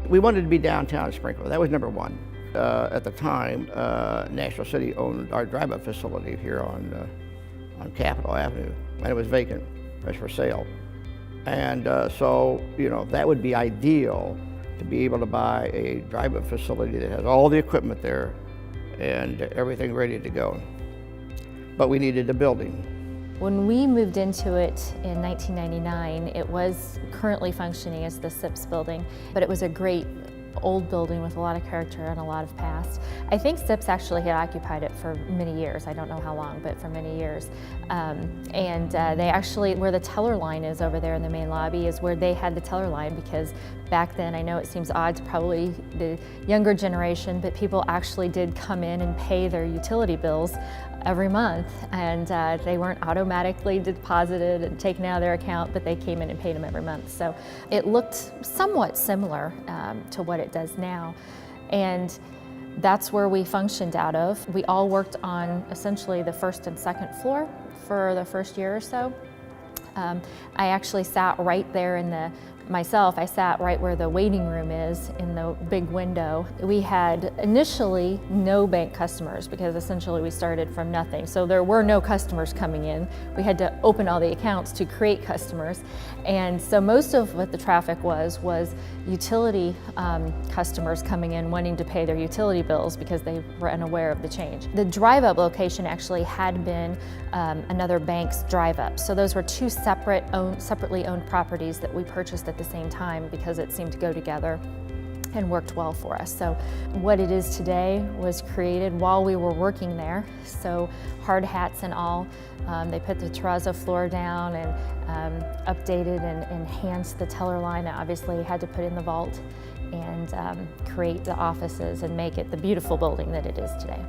We wanted to be downtown Springfield. That was number one. At the time, National City owned our drive-up facility here on Capitol Avenue, and it was vacant. It was for sale. And so, that would be ideal to be able to buy a drive-up facility that has all the equipment there and everything ready to go. But we needed a building. When we moved into it in 1999, it was currently functioning as the SIPS building, but it was a great old building with a lot of character and a lot of past. I think SIPS actually had occupied it for many years. I don't know how long, but for many years. They actually, where the teller line is over there in the main lobby is where they had the teller line, because back then, I know it seems odd to probably the younger generation, but people actually did come in and pay their utility bills every month, and they weren't automatically deposited and taken out of their account, but they came in and paid them every month. So it looked somewhat similar to what it does now, and that's where we functioned out of. We all worked on essentially the first and second floor for the first year or so. I actually sat right there I sat right where the waiting room is in the big window. We had initially no bank customers because essentially we started from nothing. So there were no customers coming in. We had to open all the accounts to create customers. And so most of what the traffic was utility customers coming in wanting to pay their utility bills because they were unaware of the change. The drive-up location actually had been another bank's drive-up. So those were two separately owned properties that we purchased at the same time because it seemed to go together and worked well for us. So what it is today was created while we were working there. So hard hats and all. They put the terrazzo floor down and updated and enhanced the teller line. Obviously had to put in the vault and create the offices and make it the beautiful building that it is today.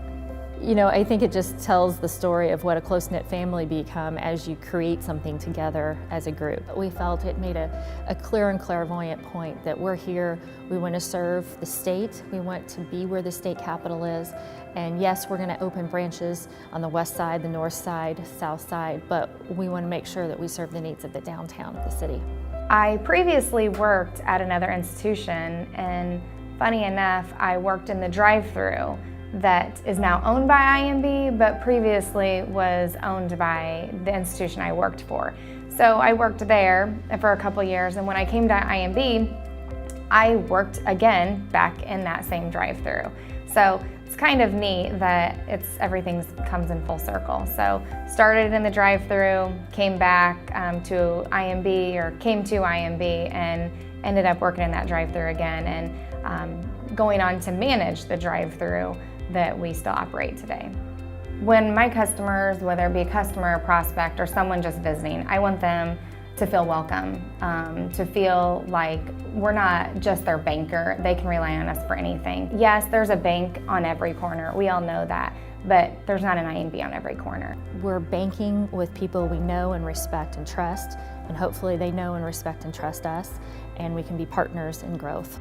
I think it just tells the story of what a close-knit family become as you create something together as a group. We felt it made a clear and clairvoyant point that we're here, we want to serve the state, we want to be where the state capitol is, and yes, we're going to open branches on the west side, the north side, south side, but we want to make sure that we serve the needs of the downtown of the city. I previously worked at another institution, and funny enough, I worked in the drive-through that is now owned by INB, but previously was owned by the institution I worked for. So I worked there for a couple years, and when I came to INB, I worked again back in that same drive-through. So it's kind of neat that everything comes in full circle. So started in the drive-through, came back to INB, or came to INB, and ended up working in that drive-through again, and going on to manage the drive-through that we still operate today. When my customers, whether it be a customer, a prospect, or someone just visiting, I want them to feel welcome, to feel like we're not just their banker. They can rely on us for anything. Yes, there's a bank on every corner. We all know that, but there's not an INB on every corner. We're banking with people we know and respect and trust, and hopefully they know and respect and trust us, and we can be partners in growth.